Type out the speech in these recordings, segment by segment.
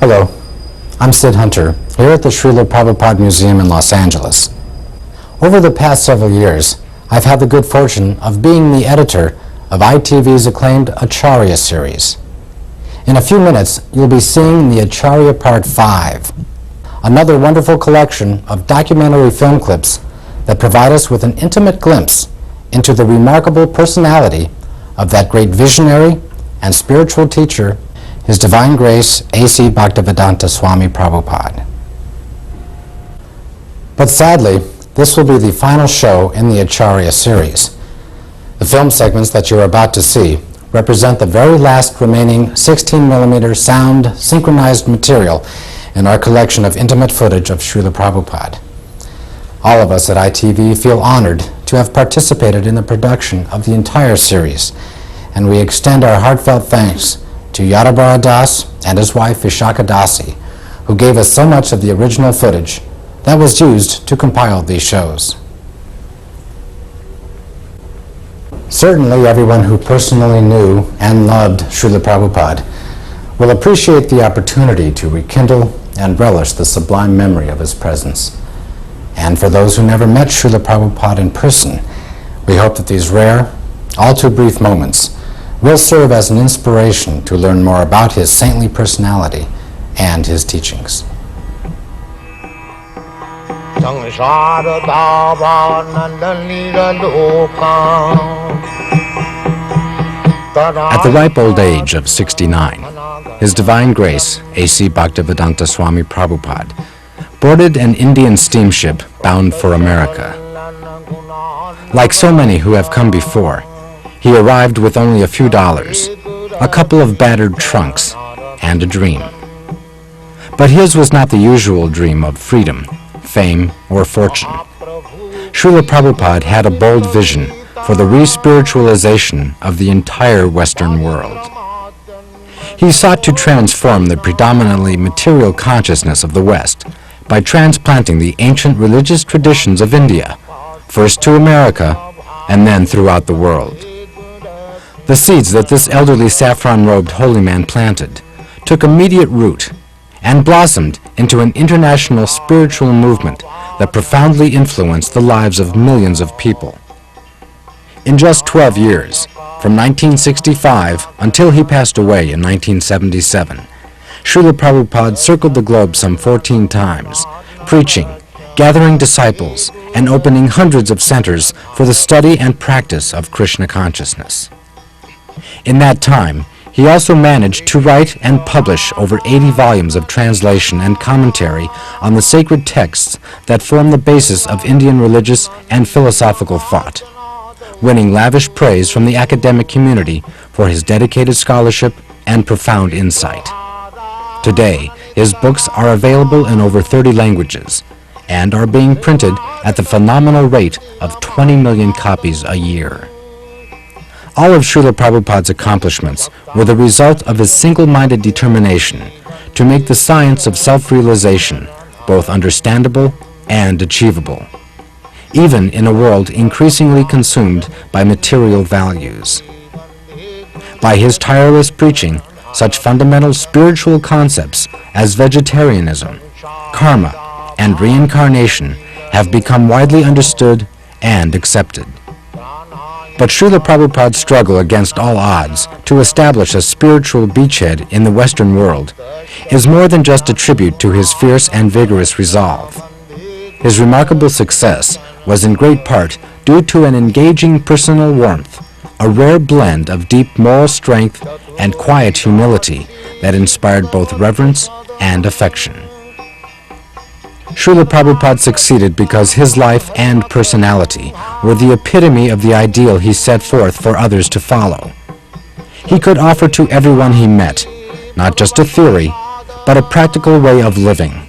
Hello, I'm Sid Hunter, here at the Srila Prabhupada Museum in Los Angeles. Over the past several years, I've had the good fortune of being the editor of ITV's acclaimed Acharya series. In a few minutes, you'll be seeing the Acharya Part 5, another wonderful collection of documentary film clips that provide us with an intimate glimpse into the remarkable personality of that great visionary and spiritual teacher, His Divine Grace A.C. Bhaktivedanta Swami Prabhupada. But sadly, this will be the final show in the Acharya series. The film segments that you're about to see represent the very last remaining 16mm sound synchronized material in our collection of intimate footage of Srila Prabhupada. All of us at ITV feel honored to have participated in the production of the entire series, and we extend our heartfelt thanks to Yadabara Das and his wife Vishaka Dasi, who gave us so much of the original footage that was used to compile these shows. Certainly everyone who personally knew and loved Srila Prabhupada will appreciate the opportunity to rekindle and relish the sublime memory of his presence. And for those who never met Srila Prabhupada in person, we hope that these rare, all too brief moments will serve as an inspiration to learn more about his saintly personality and his teachings. At the ripe old age of 69, His Divine Grace A.C. Bhaktivedanta Swami Prabhupada boarded an Indian steamship bound for America. Like so many who have come before, he arrived with only a few dollars, a couple of battered trunks, and a dream. But his was not the usual dream of freedom, fame, or fortune. Srila Prabhupada had a bold vision for the re-spiritualization of the entire Western world. He sought to transform the predominantly material consciousness of the West by transplanting the ancient religious traditions of India, first to America and then throughout the world. The seeds that this elderly saffron-robed holy man planted took immediate root and blossomed into an international spiritual movement that profoundly influenced the lives of millions of people. In just 12 years, from 1965 until he passed away in 1977, Srila Prabhupada circled the globe some 14 times, preaching, gathering disciples, and opening hundreds of centers for the study and practice of Krishna consciousness. In that time, he also managed to write and publish over 80 volumes of translation and commentary on the sacred texts that form the basis of Indian religious and philosophical thought, winning lavish praise from the academic community for his dedicated scholarship and profound insight. Today, his books are available in over 30 languages and are being printed at the phenomenal rate of 20 million copies a year. All of Srila Prabhupada's accomplishments were the result of his single-minded determination to make the science of self-realization both understandable and achievable, even in a world increasingly consumed by material values. By his tireless preaching, such fundamental spiritual concepts as vegetarianism, karma, and reincarnation have become widely understood and accepted. But Srila Prabhupada's struggle against all odds to establish a spiritual beachhead in the Western world is more than just a tribute to his fierce and vigorous resolve. His remarkable success was in great part due to an engaging personal warmth, a rare blend of deep moral strength and quiet humility that inspired both reverence and affection. Srila Prabhupada succeeded because his life and personality were the epitome of the ideal he set forth for others to follow. He could offer to everyone he met, not just a theory, but a practical way of living.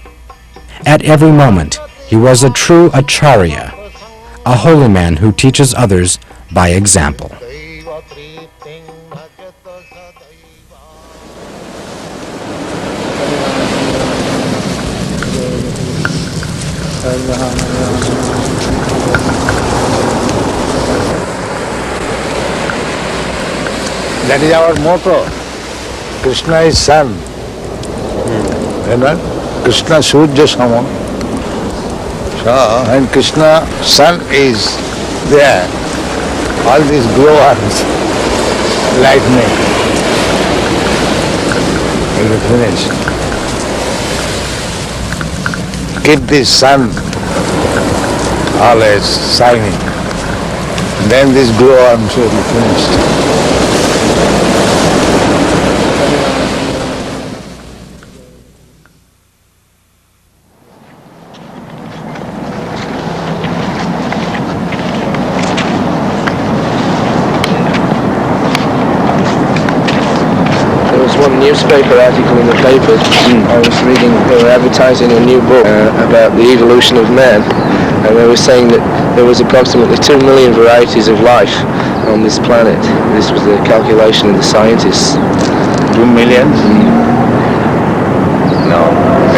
At every moment, he was a true Acharya, a holy man who teaches others by example. That is our motto. Krishna is Son. You know, Krishna Surya Sama. So when Krishna sun is there, all these glow-worms, lightning, will be finished. Keep this sun always shining, then this glow-worms will be finished. One newspaper article in the paper, I was reading, they were advertising a new book about the evolution of man, and they were saying that there was approximately 2 million varieties of life on this planet. This was the calculation of the scientists. 2 million? No,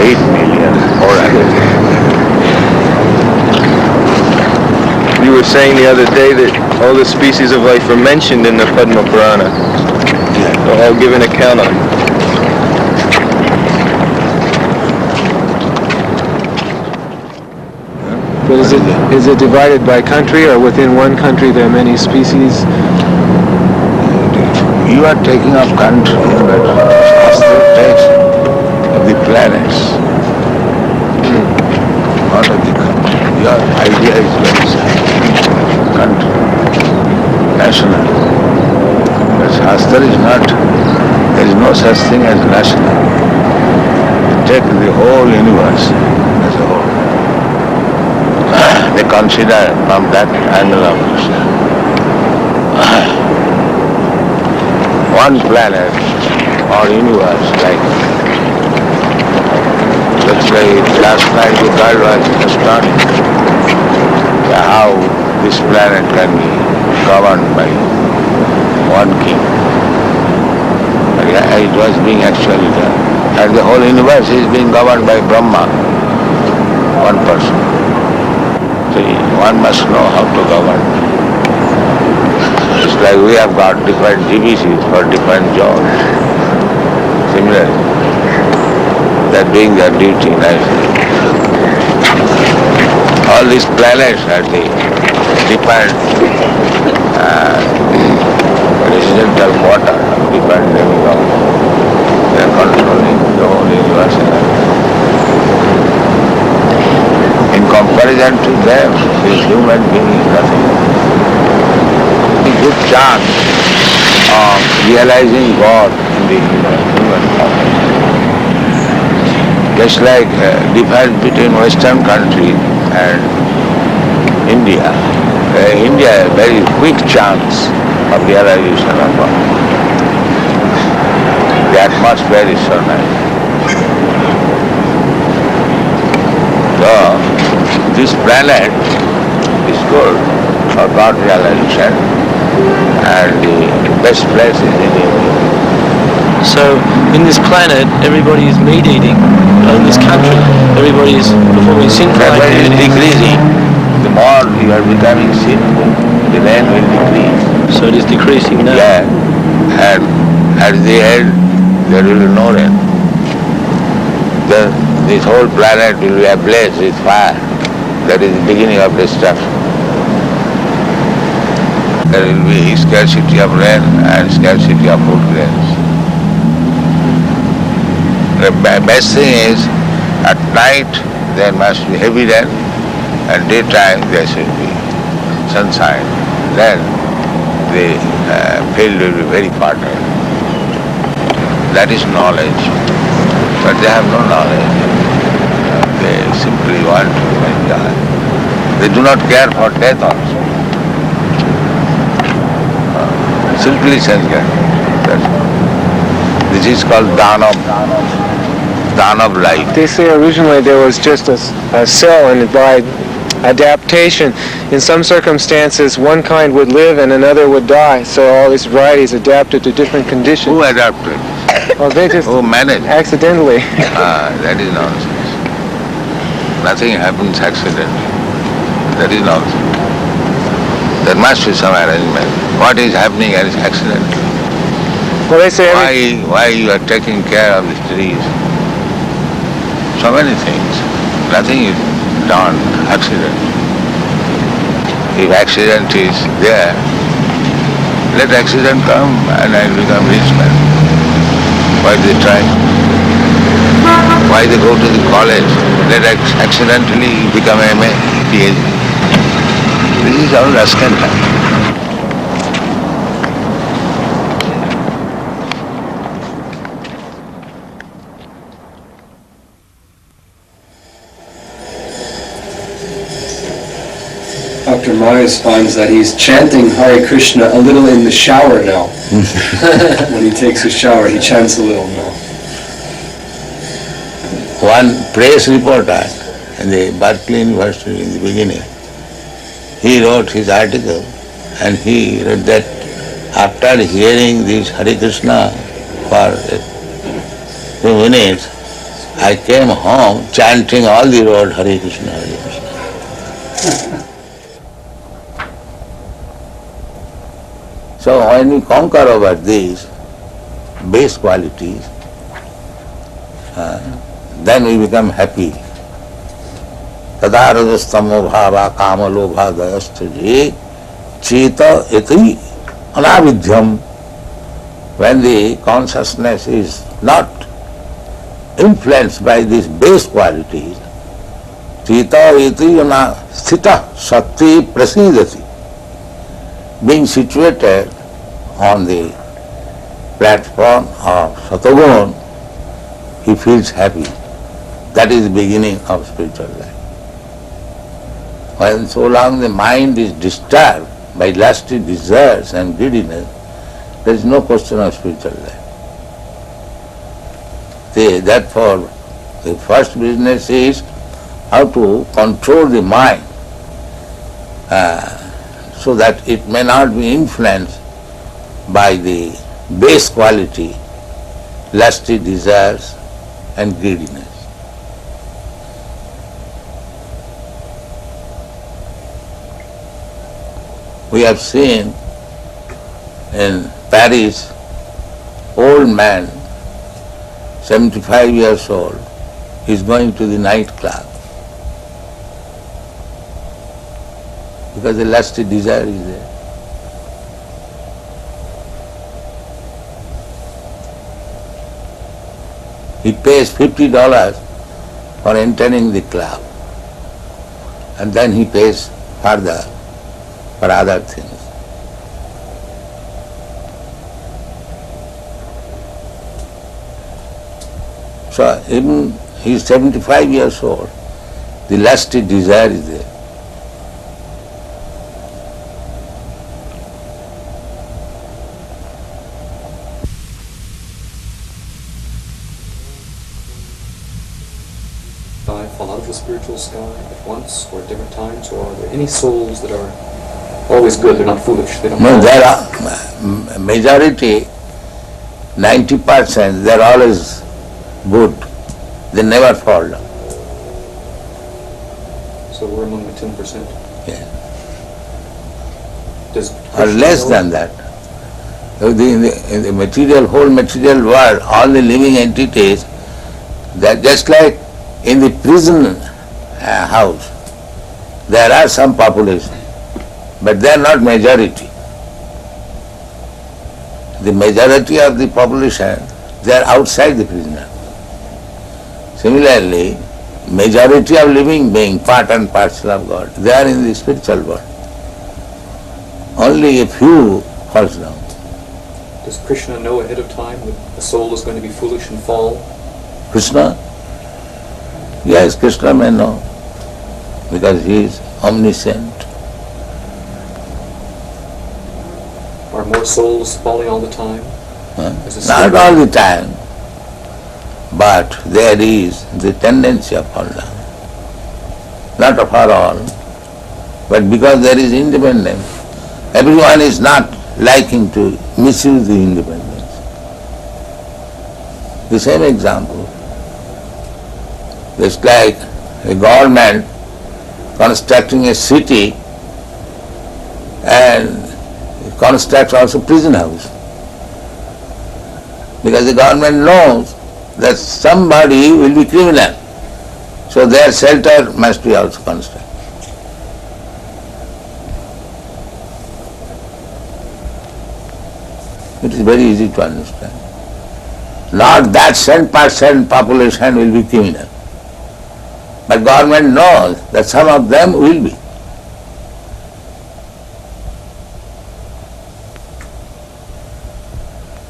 8 million. All right. You were saying the other day that all the species of life are mentioned in the Padma Purana. I'll give an account on it. But is it divided by country, or within one country there are many species? You are taking up country, but Shastra takes the planets. Not of the country. Your idea is very simple. Country, national. But Shastra is not, there is no such thing as national. Take the whole universe as a whole. They consider from that angle of view. One planet or universe, like, let's say last night the girl was astonished how this planet can be governed by one king. It was being actually done. And the whole universe is being governed by Brahma, one person. So one must know how to govern. It's like we have got different GBCs for different jobs. Similarly, they're doing their duty nicely. All these planets are the different residential quarter of different demigods. They are controlling the whole universe. In comparison to them, this human being is nothing. A good chance of realizing God in the human form. Just like difference between Western countries and India. India has a very quick chance of realization of God. The atmosphere is so nice. So, this planet is good for God realization, and the best place is in India. So, in this planet, everybody is meat eating. In this country, everybody is performing sinful Everybody is activities. decreasing. The more you are becoming sinful, the land will decrease. So it is decreasing now. Yeah, and at the end, there will be no rain. This whole planet will be ablaze with fire. That is the beginning of destruction. There will be scarcity of rain and scarcity of food grains. The best thing is, at night there must be heavy rain, and daytime there should be sunshine. Then the field will be very fertile. That is knowledge. But they have no knowledge. They simply want to enjoy. They do not care for death also. Simply sensual. This is called dana of life. They say originally there was just a cell, and by adaptation, in some circumstances one kind would live and another would die. So all these varieties adapted to different conditions. Who adapted? Well, they just Who managed? accidentally. That is nonsense. Nothing happens accidentally. That is nonsense. There must be some arrangement. What is happening is accidental. Well, they say Why you are taking care of the trees? so many things. Nothing is done accident. If accident is there, let accident come and I'll become rich man. Why they try? Why they go to the college? Let accidentally become MA, PhD. This is all rascal time. Dr. Myers finds that he's chanting Hare Krishna a little in the shower now. When he takes a shower, he chants a little now. One press reporter in the Berkeley University in the beginning, he wrote his article and he wrote that after hearing this Hare Krishna for a few minutes, I came home chanting all the road Hare Krishna, Hare Krishna. So when we conquer over these base qualities, then we become happy. Tada rajastamo bhava kama lobha dayastaje cheta iti anavidyam. When the consciousness is not influenced by these base qualities, cheta iti sthita sakti prasidati. Being situated on the platform of Satagun, he feels happy. That is the beginning of spiritual life. When so long the mind is disturbed by lusty desires and greediness, there is no question of spiritual life. Therefore, the first business is how to control the mind so that it may not be influenced by the base quality, lusty desires and greediness. We have seen in Paris, old man, 75 years old, is going to the nightclub because the lusty desire is there. He pays $50 for entering the club and then he pays further for other things. So even he is 75 years old, the lusty desire is there. Fall out of the spiritual sky at once or at different times, or are there any souls that are always good, they're not foolish, they don't No, fall? there are majority, 90%, they are always good. They never fall down. So we're among the 10%. Yeah. Does Or Krishna less know- than that. In the material, whole material world, all the living entities, they are just like in the prison house. There are some population, but they are not majority. The majority of the population, they are outside the prison house. Similarly, majority of living beings, part and parcel of God, they are in the spiritual world. Only a few falls down. Does Krishna know ahead of time that a soul is going to be foolish and fall? Krishna? Yes, Krishna may know, because he is omniscient. Are more souls falling all the time? As a Not spirit- all the time, but there is the tendency of fall down. Not for all, but because there is independence. Everyone is not liking to misuse the independence. The same example. It's like a government constructing a city and constructs also prison house. Because the government knows that somebody will be criminal So their shelter must be also constructed. It is very easy to understand. Not that 10% population will be criminal. But government knows that some of them will be.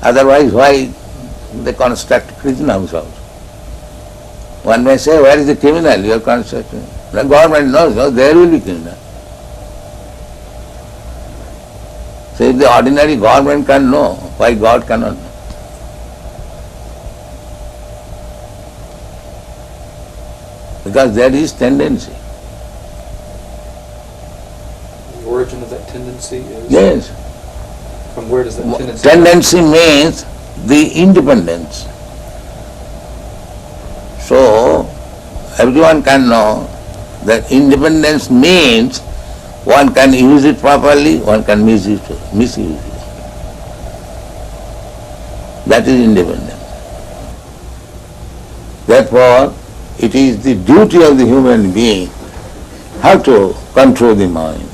Otherwise, why they construct prison house also? One may say, where is the criminal you are constructing? The government knows, no, there will be criminal. So if the ordinary government can know, why God cannot know? Because there is tendency. The origin of that tendency is? Yes. From where does that tendency Tendency means the independence. So, everyone can know that independence means one can use it properly, one can misuse it. That is independence. Therefore, it is the duty of the human being how to control the mind,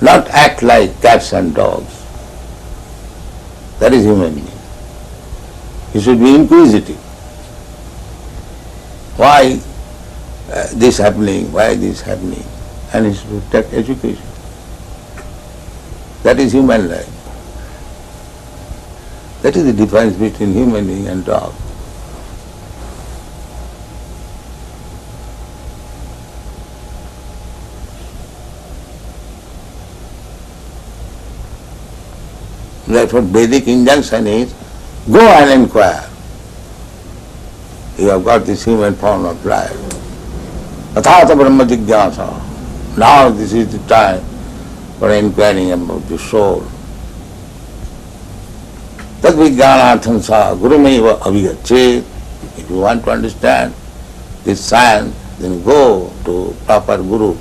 not act like cats and dogs. That is human being. He should be inquisitive. Why this happening? Why this happening? And he should take education. That is human life. That is the difference between human being and dog. Therefore, Vedic injunction is, go and inquire. You have got this human form of life. Athata Brahma Jigyasa. Now this is the time for inquiring about the soul. Tad vijnanartham sa gurumeva avigachet. If you want to understand this science, then go to proper guru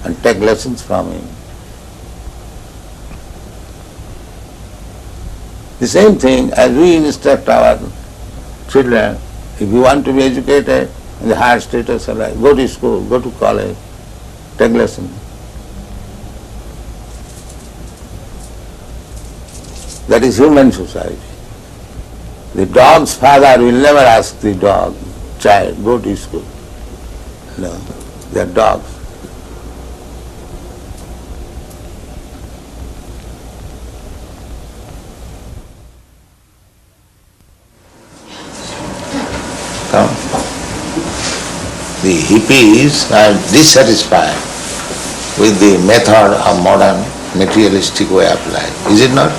and take lessons from him. The same thing as we instruct our children, if you want to be educated in the higher status of life, go to school, go to college, take lessons. That is human society. The dog's father will never ask the dog, child, go to school. No, they are dogs. The hippies are dissatisfied with the method of modern materialistic way of life. Is it not?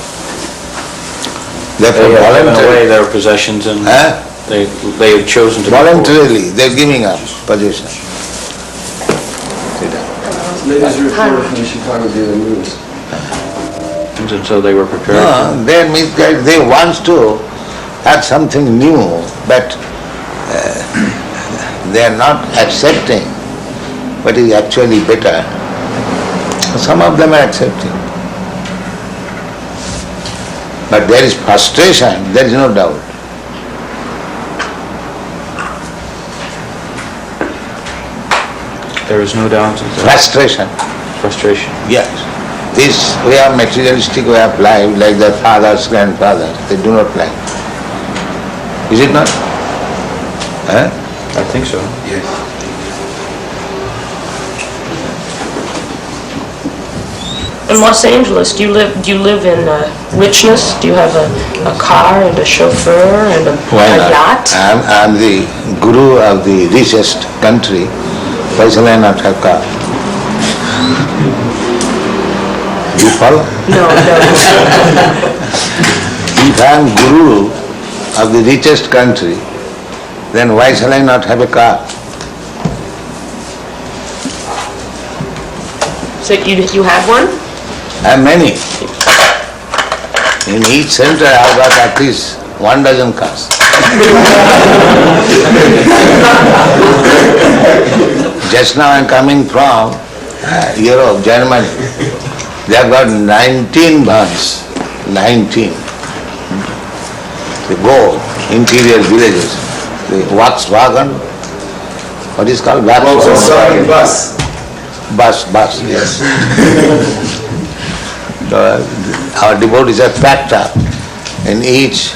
Therefore, They have given away voluntarily, their possessions and they have chosen to be poor. voluntarily they are giving up possession. Latest report from the Chicago Daily News. And so they were prepared. No, they want to have something new, but they are not accepting what is actually better. Some of them are accepting. But there is frustration, there is no doubt. There is no doubt. Frustration. Frustration. Yes. This way of materialistic way of life, like their fathers, grandfathers, they do not like. Is it not? Huh? I think so. Yes. In Los Angeles, do you live in richness? Do you have a car and a chauffeur and a yacht? I'm the guru of the richest country. Why shall I not have car? You follow? No. If I am guru of the richest country, then why shall I not have a car? So you have one? I have many. In each center I have got at least 12 cars. Just now I am coming from Europe, Germany. They have got 19 vans. 19. They go interior villages. the Volkswagen, what is called Volkswagen bus. Bus, yes. Our devotees have packed up in each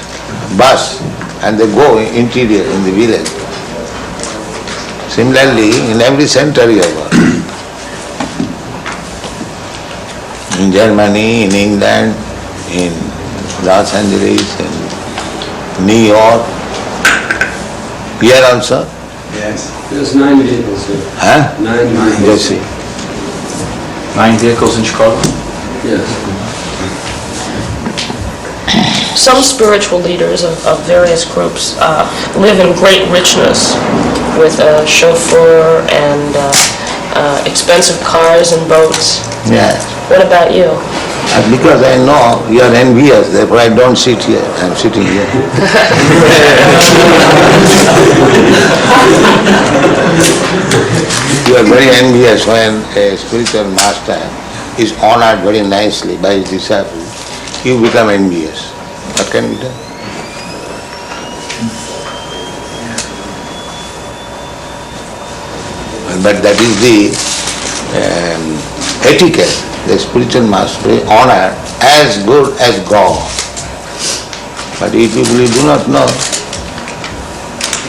bus and they go interior in the village. Similarly, in every center you have in Germany, in England, in Los Angeles, in New York, here also. Yes. There's 9 vehicles here. Huh? 9 vehicles. Yes, see. 9 vehicles in Chicago? Yes. Some spiritual leaders of various groups live in great richness with a chauffeur and expensive cars and boats. Yeah. What about you? Because I know you are envious, therefore I don't sit here. I'm sitting here. You are very envious when a spiritual master is honored very nicely by his disciples. You become envious. What can be done? But that is the etiquette. The spiritual master is honored as good as God. But if people do not know,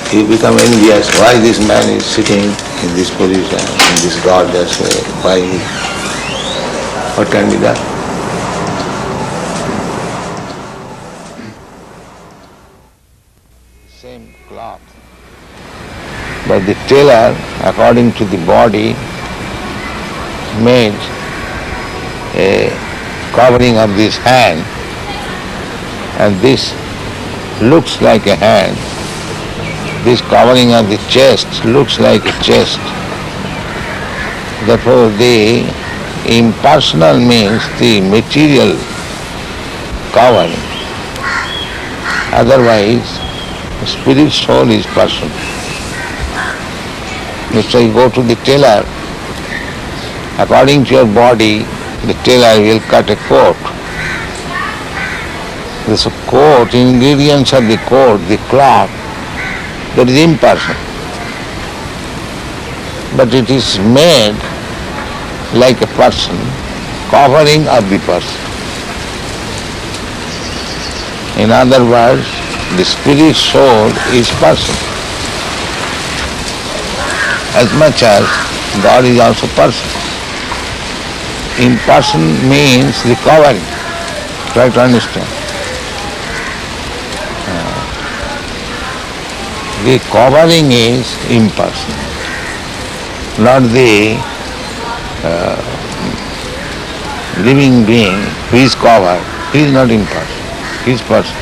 you become envious. Why this man is sitting in this position, in this gorgeous way? Why? What can be done? Same cloth. But the tailor, according to the body, made a covering of this hand, and this looks like a hand. This covering of the chest looks like a chest. Therefore the impersonal means the material covering. Otherwise, spirit soul is personal. So you go to the tailor, according to your body, the tailor will cut a coat. This coat, ingredients of the coat, the cloth, that is impersonal. But it is made like a person, covering of the person. In other words, the spirit soul is person. As much as God is also person. Imperson means the covering. Try to understand. The covering is impersonal, not the living being who is covered. He is not impersonal, he is person.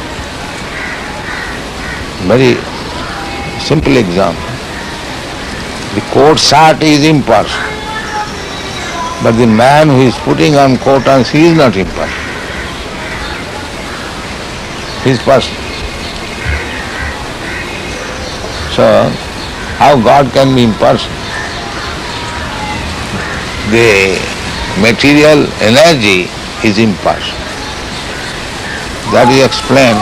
Very simple example. The coat shirt is impersonal, but the man who is putting on coat and he is not impersonal. He is person. So, how God can be impersonal? The material energy is impersonal. That is explained.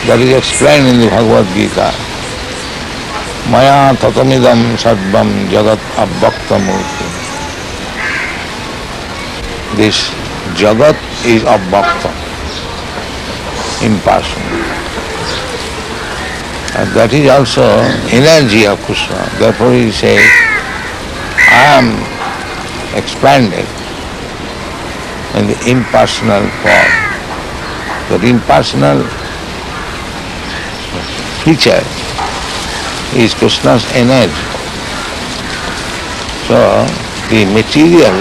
That is explained in the Bhagavad Gita. Maya tatamidam sarvam jagat avyaktamurti. This jagat is avyakta, impersonal. And that is also energy of Krishna. Therefore he says, I am expanded in the impersonal form. That impersonal feature is Krishna's energy. So the material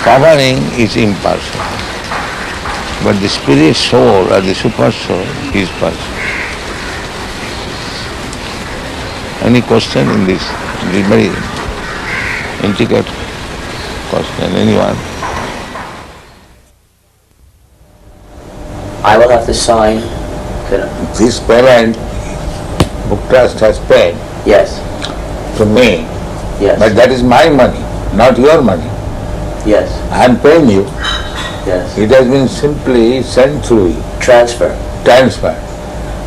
covering is impersonal, but the spirit soul or the super soul is personal. Any question in this? It is very intricate question. Anyone? I will have to sign. This payment, book trust has paid Yes, to me, yes, but that is my money, not your money. yes. I am paying you, Yes. It has been simply sent through you. Transfer.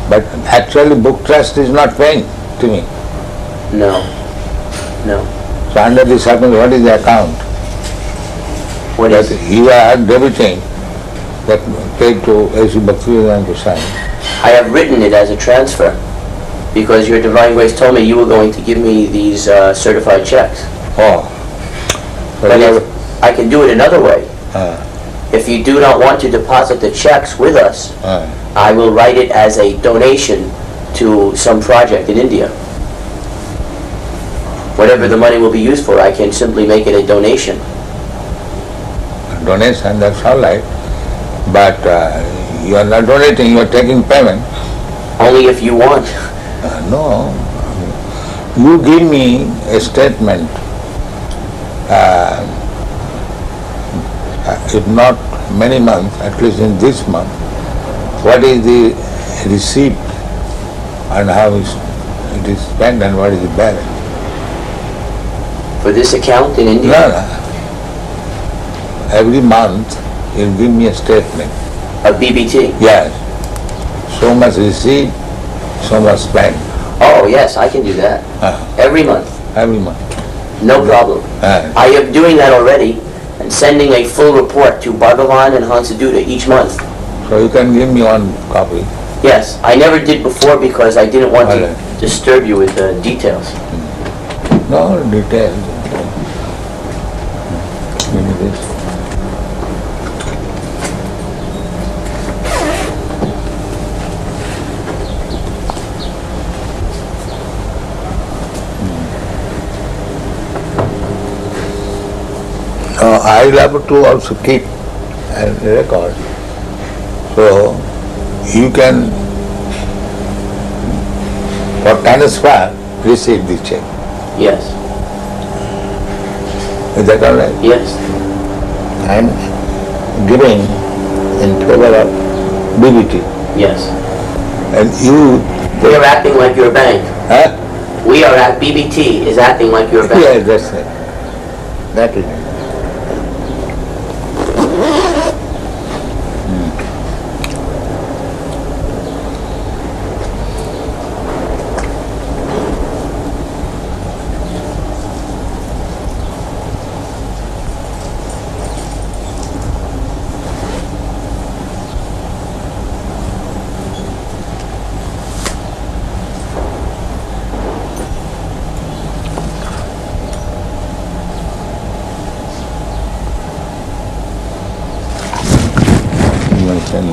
But actually book trust is not paying to me. No. So under the circumstance, what is the account? What is it? You are debiting that paid to A.C. Bhaktivedanta Swami. I have written it as a transfer because your Divine Grace told me you were going to give me these certified checks. Oh. But I can do it another way. If you do not want to deposit the checks with us, I will write it as a donation to some project in India. Whatever the money will be used for, I can simply make it a donation. Donation, that's all right. But you are not donating, you are taking payment. Only if you want. No. You give me a statement, if not many months, at least in this month, what is the receipt and how it is spent and what is the balance. For this account in India? No. Every month you give me a statement. Of BBT? Yes. So much receipt, so much spent. Oh yes, I can do that. Every month? Every month. No problem. I am doing that already and sending a full report to Bhagavan and Hansaduta each month. So you can give me one copy. Yes, I never did before because I didn't want to disturb you with the details. No details. Give me this. I love to also keep a record. So you can, for transfer, receive the check. Yes. Is that all right? Yes. I am giving in favor of BBT. Yes. And you... We are acting like your bank. Huh? We are at BBT is acting like your bank. Yes, that's it. That is it.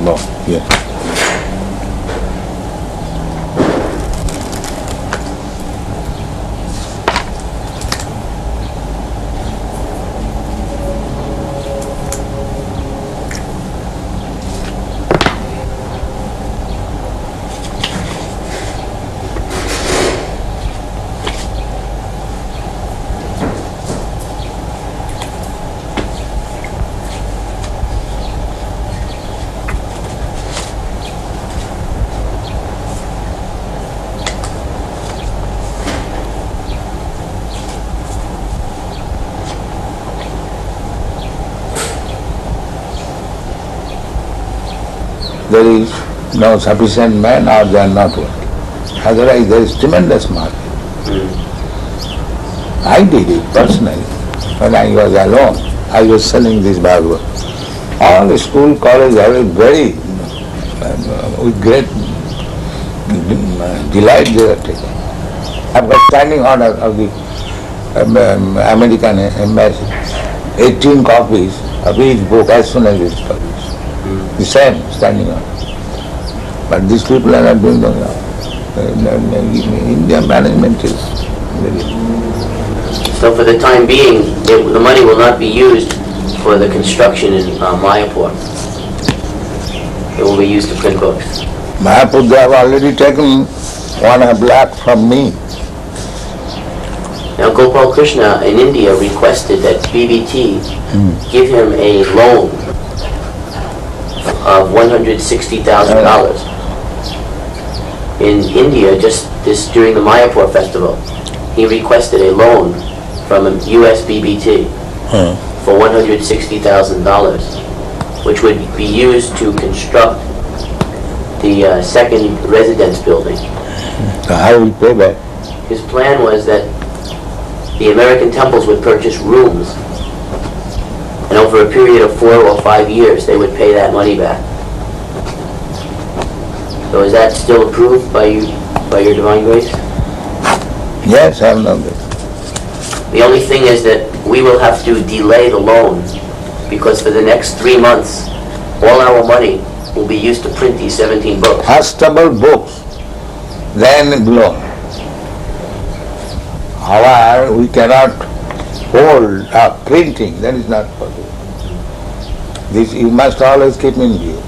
Law, yes. There is no sufficient man or they are not working. Otherwise there is tremendous market. I did it personally. When I was alone, I was selling this Bhagavad. All the school, college, I was very, with great delight they were taking. I've got standing order of the American embassy. 18 copies of each book as soon as it's published. The same standing order. But these people are not doing that now. Indian management is very... So for the time being, the money will not be used for the construction in Mayapur. It will be used to print books. Mayapur, they have already taken 1.5 lakh from me. Now Gopal Krishna in India requested that BBT give him a loan of $160,000. In India, just this during the Mayapur festival, he requested a loan from a US BBT for $160,000. which would be used to construct the second residence building. So how will pay back? His plan was that the American temples would purchase rooms, and over a period of 4 or 5 years, they would pay that money back. So is that still approved by you, by your divine grace? Yes, I know that. The only thing is that we will have to delay the loan, because for the next 3 months, all our money will be used to print these 17 books. First about books, then loan. However, we cannot hold up printing, that is not possible. This you must always keep in view.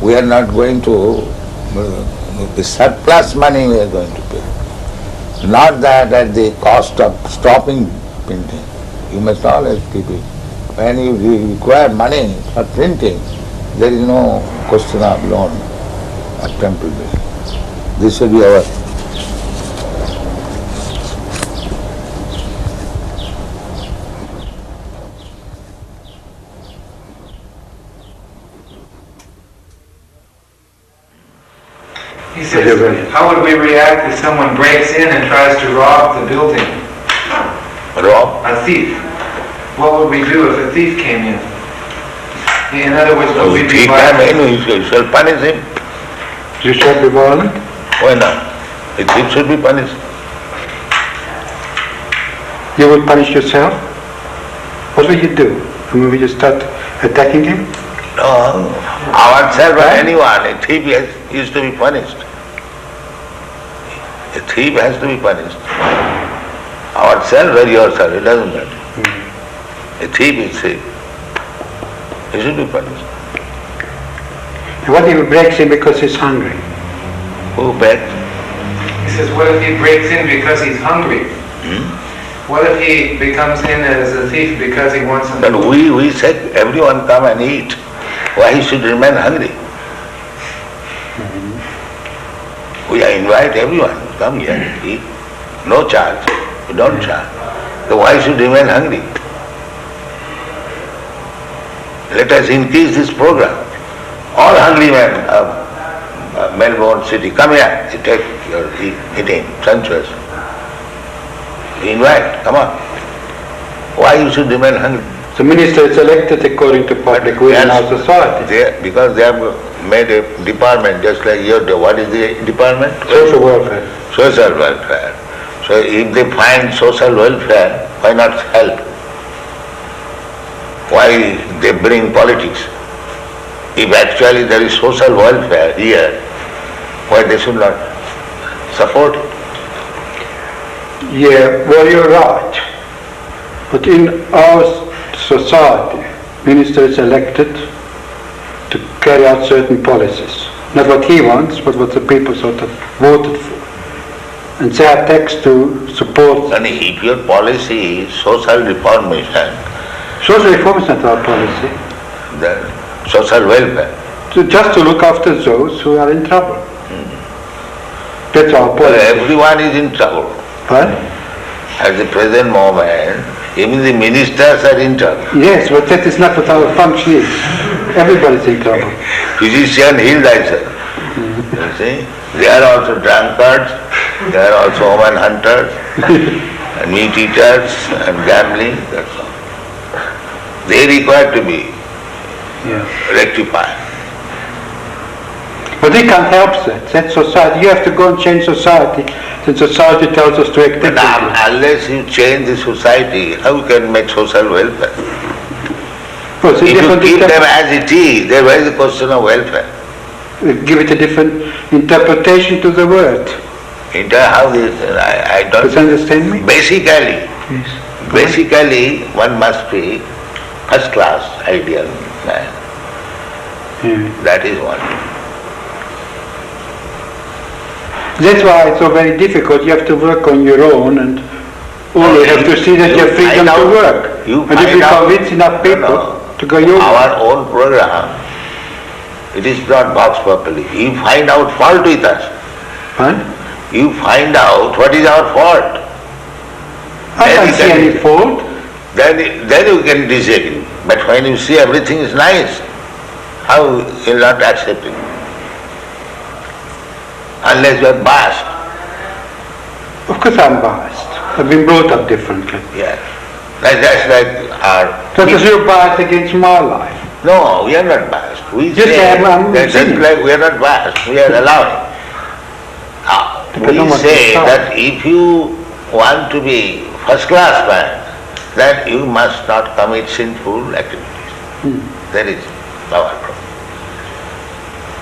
We are not going to, the surplus money we are going to pay. Not that at the cost of stopping printing. You must always keep it. When you require money for printing, there is no question of loan or temple bill. This should be our. He says, how would we react if someone breaks in and tries to rob the building? Rob? A thief. What would we do if a thief came in? In other words, would we be violent? You shall punish him. You shall be violent? Why not? A thief should be punished. You would punish yourself? What will you do? Will you start attacking him? No, ourselves or anyone, a thief is to be punished. A thief has to be punished. Ourselves or yourself, it doesn't matter. A thief is thief. He should be punished. What if he breaks in because he's hungry? Who begs? He says, what if he breaks in because he's hungry? What if he becomes in as a thief because he wants something? But we said everyone come and eat. Why he should remain hungry? We invite everyone, come here, eat. No charge. We don't charge. So why should remain hungry? Let us increase this program. All hungry men of Melbourne city, come here, you take your eating, sumptuous. We invite, come on. Why you should remain hungry? The minister is elected according to public will in our society. Because they have made a department just like your, what is the department? Social welfare. Social welfare. So if they find social welfare, why not help? Why they bring politics? If actually there is social welfare here, why they should not support it? Yeah, well, you're right. But in our society, minister is elected to carry out certain policies. Not what he wants, but what the people sort of voted for. And they are taxed to support. And if your policy is social reformation, social reform is not our policy. The social welfare. Just to look after those who are in trouble. That's our policy. Well, everyone is in trouble. What? At the present moment, even the ministers are in trouble. Yes, but that is not what our function is. Everybody's in trouble. Physician, heal thyself. You see? They are also drunkards, they are also woman hunters, and meat eaters, and gambling, that's all. They require to be rectified. But we can't help that. That's society. You have to go and change society. Then society tells us to act differently. Unless you change the society, how you can make social welfare? Well, if you keep them as it is, there is a question of welfare. Give it a different interpretation to the word. How this? I don't. Does you understand me? Basically, one must be first class ideal man. That is one. That's why it's so very difficult. You have to work on your own, and you have to see that you have freedom to work. And if you convince enough people to go your way. Our own program, it is not boxed properly. You find out fault with us. What? You find out what is our fault. I can't see any fault. Then you can disagree. But when you see everything is nice, How you'll not accept it? Unless you are biased. Of course I'm biased. I've been brought up differently. Yeah. That's like our... So does you're biased against my life? No, we are not biased. We Just say I'm that just like we are not biased, we are allowing. We say that if you want to be first class man, then you must not commit sinful activities. That is our problem.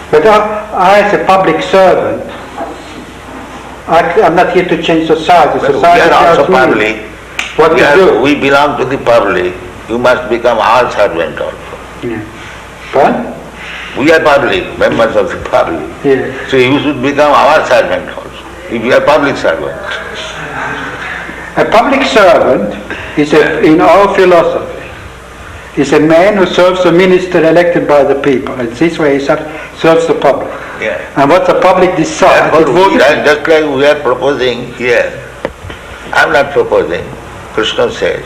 But I as a public servant, I'm not here to change society. But Society we are also tells me public. what to do. We belong to the public. You must become our servant also. Yeah. But? We are public, members of the public. Yeah. So you should become our servant also, if you are public servant. A public servant is, in our philosophy, is a man who serves a minister elected by the people. And this way he serves the public. Yeah. And what the public decides, it votes. Just like we are proposing here, I am not proposing, Krishna says,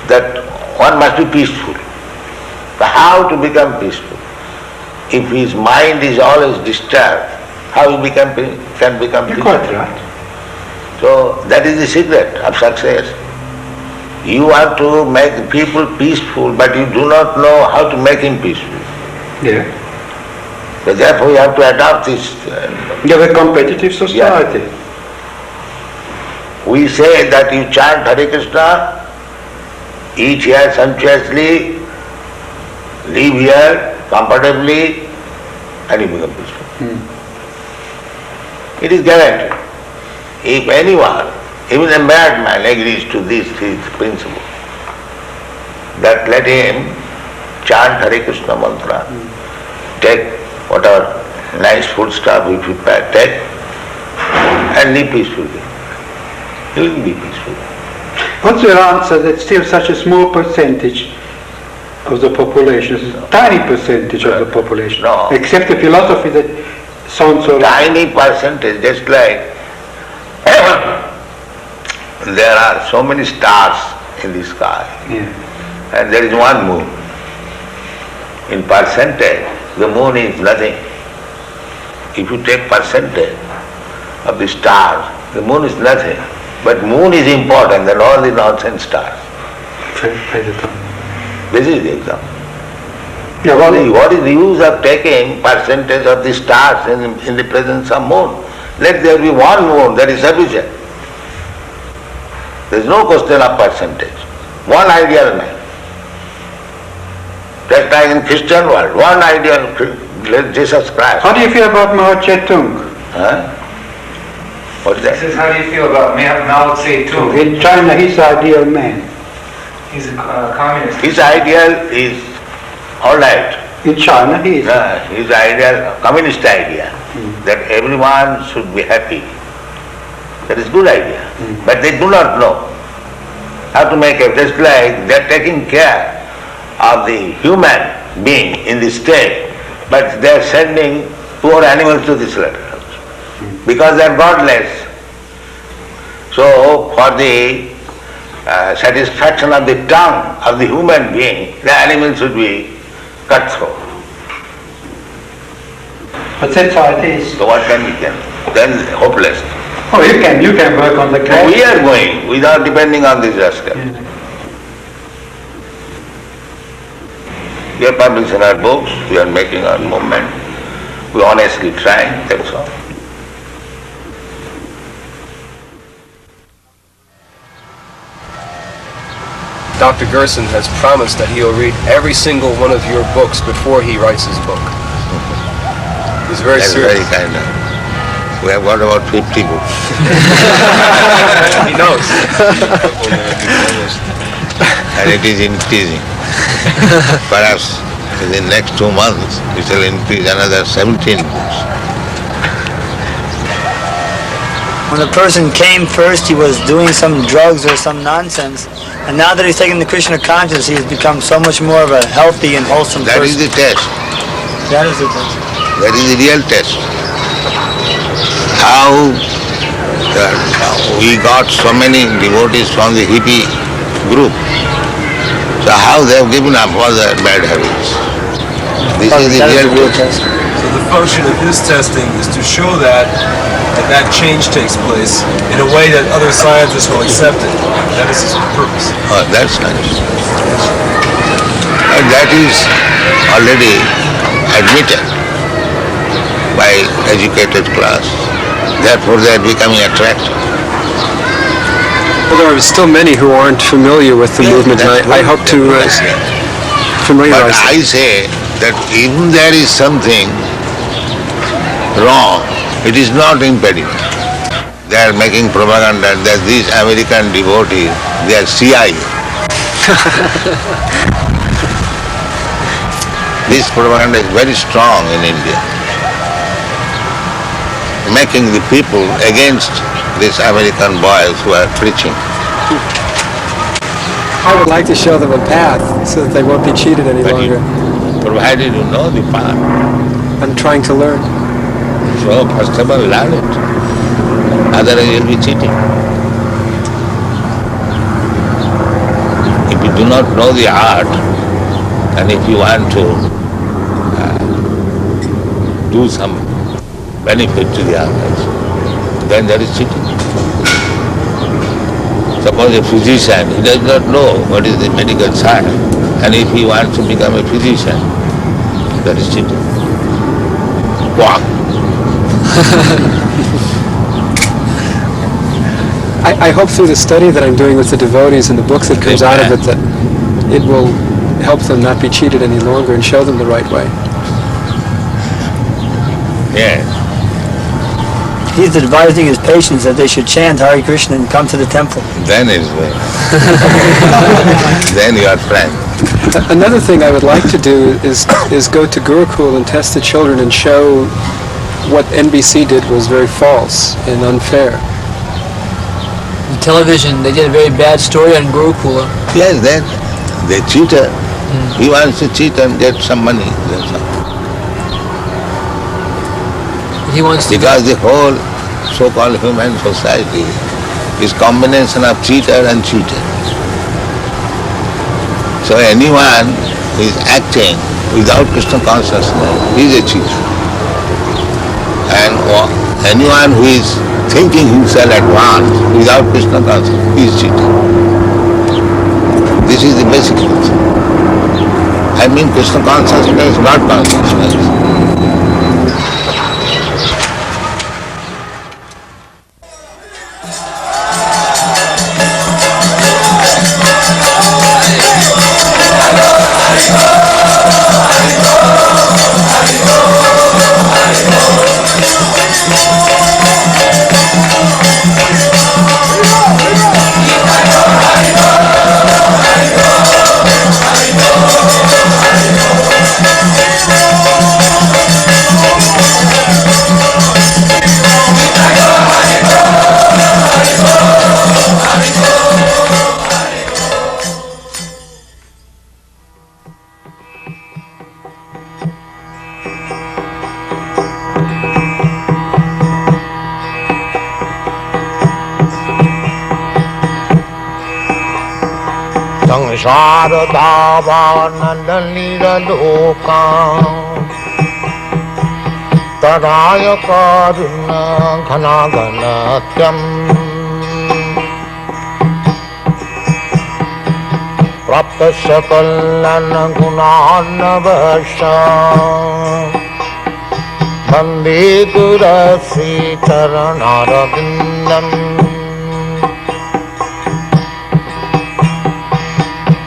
that one must be peaceful. But how to become peaceful? If his mind is always disturbed, how he can become peaceful? Quite right. So that is the secret of success. You want to make people peaceful, but you do not know how to make him peaceful. Yeah. So therefore you have to adopt this. You have a competitive society. Yeah. We say that you chant Hare Krishna, eat here sumptuously, live here comfortably, and you become peaceful. It is guaranteed. If anyone, even a madman, agrees to this principle, that let him chant Hare Krishna mantra, take whatever nice food stuff we prepare, take, and live peacefully. He will be peaceful. What's your answer that still such a small percentage of the population, a tiny percentage of the population, No. accept a philosophy that sounds so... Tiny percentage, just like there are so many stars in the sky, and there is one moon. In percentage, the moon is nothing. If you take percentage of the stars, the moon is nothing. But moon is important than all the nonsense stars. This is the example. Yeah, well, what is the use of taking percentage of the stars in the presence of moon? Let there be one moon, that is sufficient. There is no question of percentage. One ideal man. Just like in Christian world, one ideal Jesus Christ. how do you feel about Mao Zedong? Huh? What is that? He says, how do you feel about Mao Zedong? In China, he's the ideal man. He's a communist. His ideal is all right. In China, he is. His ideal, communist idea, that everyone should be happy. That is good idea. But they do not know how to make it. Just like they are taking care of the human being in this state, but they are sending poor animals to the slaughterhouse because they are godless. So for the satisfaction of the tongue of the human being, the animal should be cut throat. But that's how it is. So what can we do? Then hopeless. Oh, you can work on the So we are going without depending on this rascal. We are publishing our books, we are making our movement, we are honestly trying, that's all. Dr. Gerson has promised that he'll read every single one of your books before he writes his book. He's very That's serious. very kind of. We have got about 50 books. He knows. And it is increasing. Perhaps in the next 2 months we shall increase another 17 books. When a person came first, he was doing some drugs or some nonsense, and now that he's taken the Krishna consciousness, he has become so much more of a healthy and wholesome That person. is the test. That is the test. That is the real test. How we got so many devotees from the hippie group. So how they have given up all their bad habits. This is the real test. So the function of his testing is to show that change takes place in a way that other scientists will accept it. That is his purpose. Oh, that's nice. And that is already admitted by educated class. Therefore they are becoming attractive. Well, there are still many who aren't familiar with the movement, and I hope to familiarize them. But I say that even there is something wrong, it is not impediment. They are making propaganda that these American devotees, they are CIA. This propaganda is very strong in India, making the people against these American boys who are preaching. I would like to show them a path so that they won't be cheated any longer. Provided you know the path. I'm trying to learn. So first of all, learn it. Otherwise you'll be cheating. If you do not know the art, and if you want to do some benefit to the others, then there is cheating. Suppose a physician, he does not know what is the medical science, and if he wants to become a physician, that is cheating. Wow. I hope through the study that I'm doing with the devotees and the books that comes out of it that it will help them not be cheated any longer and show them the right way. Yes. He's advising his patients that they should chant Hare Krishna and come to the temple. Then is well. Then you are friends. Another thing I would like to do is go to Gurukul and test the children and show what NBC did was very false and unfair. On television, they did a very bad story on Gurukula. Yes, then they cheated. He wants to cheat and get some money. That's all. He wants to because the whole so-called human society is combination of cheater and cheated. So anyone who is acting without Krishna consciousness is a cheater. And anyone who is thinking himself advanced without Krishna consciousness is cheater. This is the basic reason. I mean Krishna consciousness, not consciousness. Sansaradhavanandaliraloka Tadayakaruna ghanaganatyam Praptasya kallana gunanavasha Bande durasi charanarabindam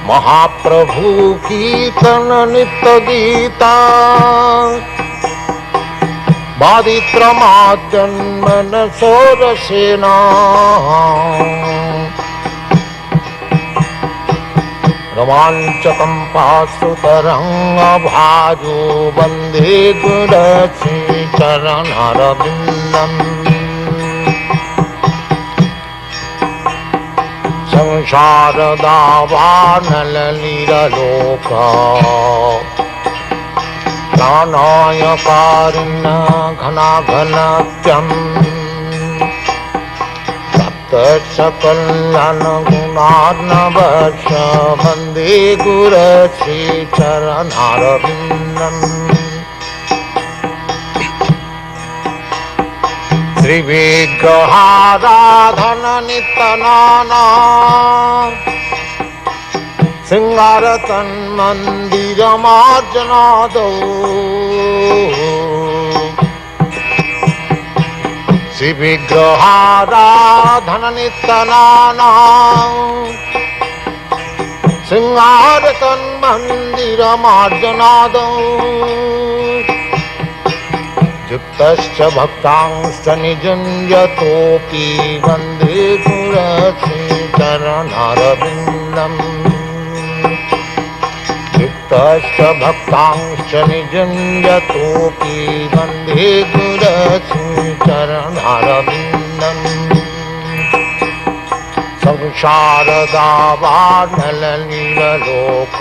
महाप्रभु कीर्तन नित्य गीता बादित्रमाद्यन्मन सोरसेना रोमाञ्चकं पाशुतरंग भाजो वन्दे गुरश्री चरणरविन्दम् संसारदावानललीललोका प्राणायकारिण्य घनाघनत्यम् सप्त सकल्यान गुणार्णवश वन्दे गुरश्री चरणारविन्दम् श्रीविग्रहाराधन नित्यनाना सिंगारतन मन्दिरमार्जनादौ श्रीविग्रहाराधन नित्यनाना सिंगारतन मन्दिरमार्जनादौ युक्तश्च भक्तांश्च निजुञ्जतोऽपि वन्दे गुरश्रीचरणारविन्दम् युक्तश्च भक्तांश्च निजुञ्जतोऽपि वन्दे गुरश्रीचरणारविन्दम् संसारदावानलनीललोक